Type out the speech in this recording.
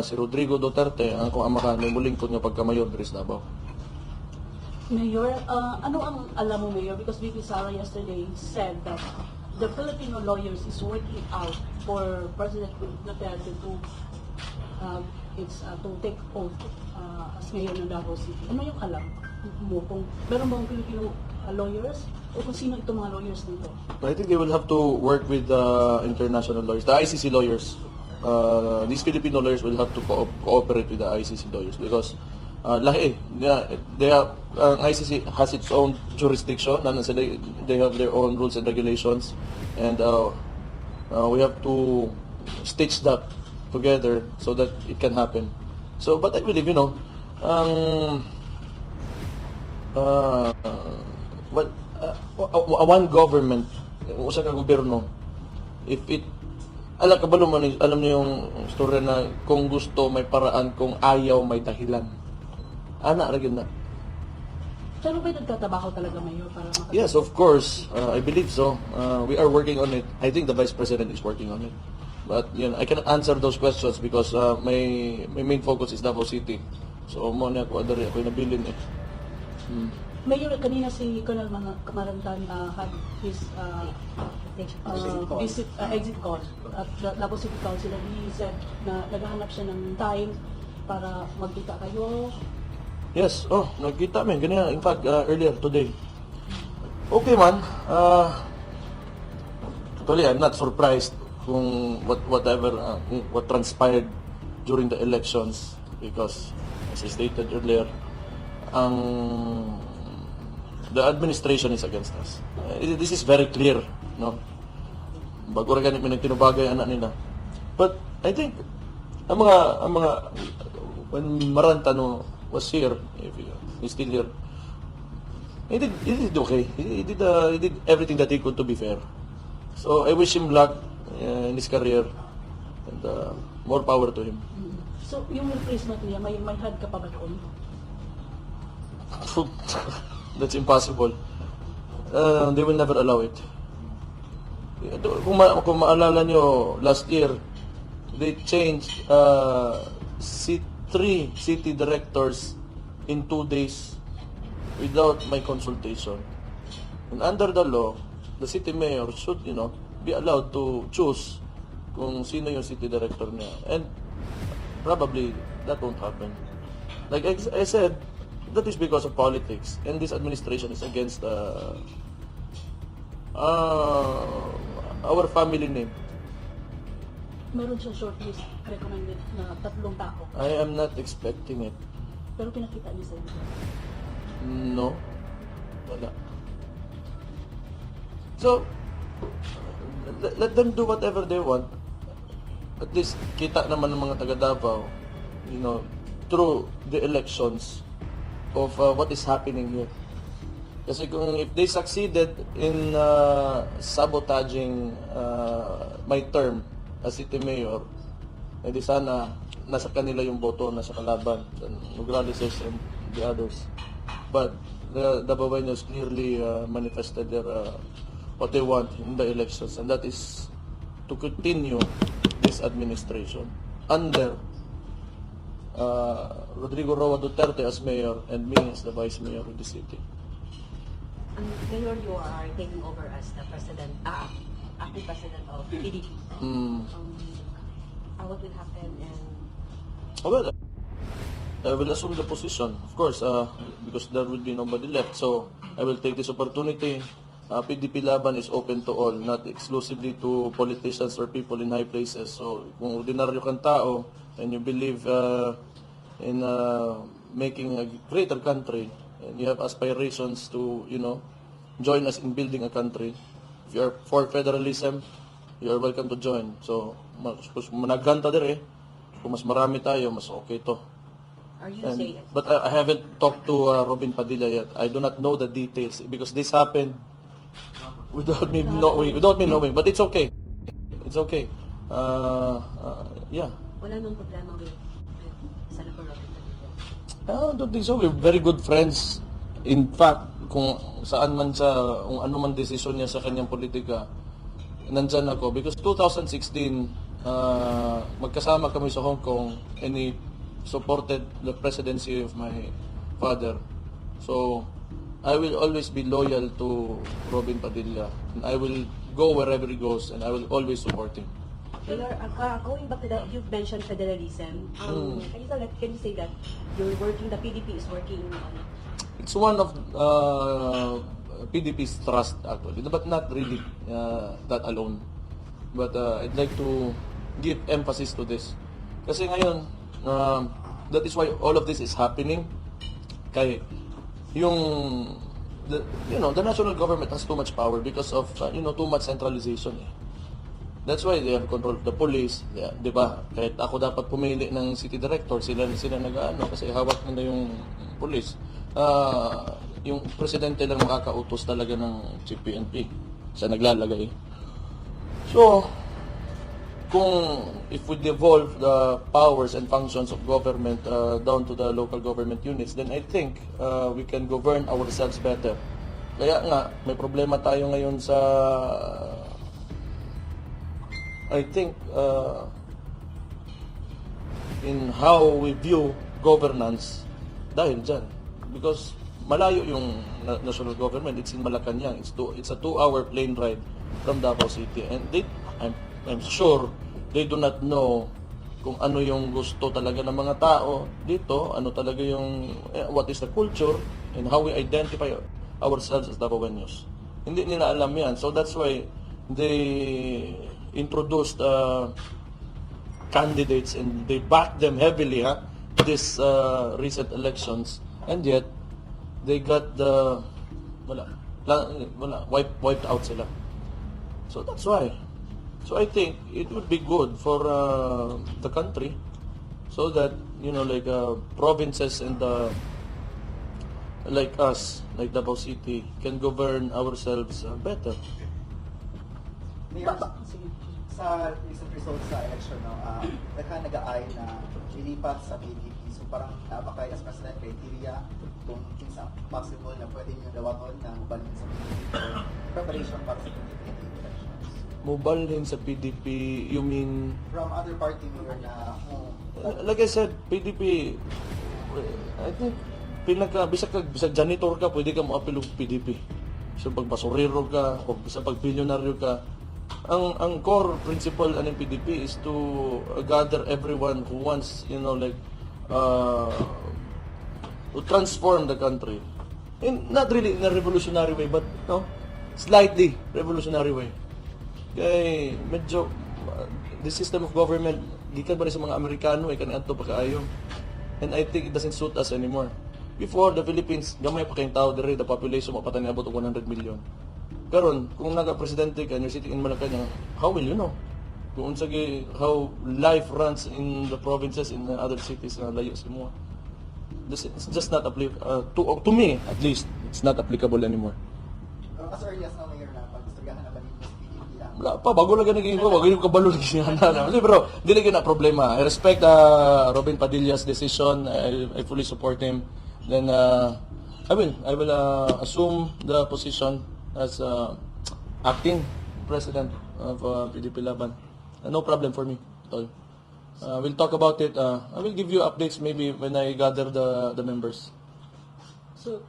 si Rodrigo Duterte ang kung amakan may mulingkod nga pagkamayor diri sa Davao. Mayor, ano ang alam mo, Mayor? Because VP Sara yesterday said that the Filipino lawyers is working out for President Duterte to take oath as mayor ng Davao City. Ano yung alam mo? Kung meron bang Filipino lawyers o kung sino itong mga lawyers nito? I think they will have to work with the international lawyers, the ICC lawyers. These Filipino lawyers will have to cooperate with the ICC lawyers because lahi they have, ICC has its own jurisdiction and so they have their own rules and regulations, and we have to stitch that together so that it can happen. So, but I believe, one government, usa ka gobyerno, if it alam niyo yung story na kung gusto may paraan, kung ayaw may dahilan. Ana ra gyud na. Pero ba'y nagtatrabaho talaga, Mayor, para makatulong? Yes, of course. I believe so. We are working on it. I think the Vice President is working on it. But I cannot answer those questions because my main focus is Davao City. So mo na ako adari ako nabilin eh. Mayor, kanina si Colonel Kamarantan had his exit call at Davao City Council, and he said na naghahanap siya ng time para magkita kayo. Yes, nagkita man ganyan. In fact, earlier today. Okay man. Totally, I'm not surprised kung what transpired during the elections because, as I stated earlier, the administration is against us. This is very clear, no? Bago ra ganit minagtinubagay anak nila. But I think ang mga when Marantano was here, if he's still here, he did okay. He did everything that he could to be fair. So I wish him luck in his career and more power to him. So yung replacement niya, may had ka pa ba doon? That's impossible. They will never allow it. Kung maalala nyo, last year, they changed three city directors in 2 days without my consultation. And under the law, the city mayor should, be allowed to choose kung sino yung city director niya. And probably that won't happen. Like I said, that is because of politics, and this administration is against our family name. Meron siyang shortlist recommended na 3 tao. I am not expecting it. Pero pinakita niya sa inyo. No. Wala. So, let them do whatever they want. At least, kita naman ng mga taga Davao, through the elections of what is happening here. Kasi if they succeeded in sabotaging my term as city mayor, edi sana nasa kanila yung boto, nasa kalaban, Nograles and the others. But the Davaoenos clearly manifested what they want in the elections, and that is to continue this administration under Rodrigo Roa Duterte as mayor and me as the vice mayor of the city. Mayor, you are taking over as the president, acting president of PDP. What will happen? And Well, I will assume the position, of course, because there will be nobody left. So I will take this opportunity. PDP Laban is open to all, not exclusively to politicians or people in high places. So kung ordinaryo kang tao and you believe in making a greater country and you have aspirations to, join us in building a country, if you are for federalism, you are welcome to join. So, managkanta dire, kung mas marami tayo, mas okay to. are you saying? But I haven't talked to Robin Padilla yet. I do not know the details because this happened without me knowing. But it's okay. It's okay. Yeah. Wala nang problema with Senator Robin Padilla? I don't think so. We're very good friends. In fact, kung saan man siya, kung ano man desisyon niya sa kanyang politika, nandyan ako. Because 2016, magkasama kami sa Hong Kong, and he supported the presidency of my father. So, I will always be loyal to Robin Padilla, and I will go wherever he goes, and I will always support him. Mayor, going back to the, you've mentioned federalism. Can you say that you're working, the PDP is working on it? It's one of PDP's trust, actually, but not really that alone. But I'd like to give emphasis to this. Kasi ngayon, that is why all of this is happening. Kaya the national government has too much power because of too much centralization. That's why they have control of the police, di ba? Kahit ako dapat pumili ng city director, sila nag-ano kasi hawak nila yung police. Yung presidente lang makakautos talaga ng chief PNP. Siya naglalagay. So, if we devolve the powers and functions of government down to the local government units, then I think we can govern ourselves better. Kaya nga, may problema tayo ngayon sa, I think, in how we view governance dahil dyan. Because malayo yung national government, it's in Malacanang. It's a 2-hour plane ride from Davao City. And I'm sure they do not know kung ano yung gusto talaga ng mga tao dito, ano talaga yung, what is the culture, and how we identify ourselves as Davaoenos. Hindi nila alam yan. So that's why they introduced candidates and they backed them heavily this recent elections, and yet they got wiped out sila. So that's why. So I think it would be good for the country, so that provinces and like us, like Davao City, can govern ourselves better. Mayor, sa recent results sa election, nag-aay na lilipat sa PDP. So parang napakaya as president criteria kung sa possible na pwede nyo dawaton na mabalhin sa PDP for preparation para sa 2028 elections. Mobalhin sa PDP, you mean? From other party, Mayor, na Like I said, PDP, I think, bisag janitor ka, pwede ka mo-appeal ng PDP. So pag basurero ka, o pag bilyonaryo ka, ang core principle ng PDP is to gather everyone who wants, to transform the country. And not really in a revolutionary way, but slightly revolutionary way. Kaya medyo the system of government gikan ba rin sa mga Amerikano kaniadto pa kaayo. And I think it doesn't suit us anymore. Before, the Philippines, gamay pa kayong tao diri, the population mo patani abot og 100 million. Karon, kung naka-presidente ka, you're sitting in Malacanang, how will you know? Kung how life runs in the provinces, in the other cities na layo sa mo. It's just not applicable, to me at least, it's not applicable anymore. as early as now, Mayor, na pag-istoryahan na balhin sa PDP lang. Wala pa, bago lang naging ko, bago yung kabalo naging na. Pero, dili na problema. I respect Robin Padilla's decision. I fully support him. Then, I will assume the position as acting president of PDP Laban. No problem for me at all. We'll talk about it. I will give you updates maybe when I gather the members. So,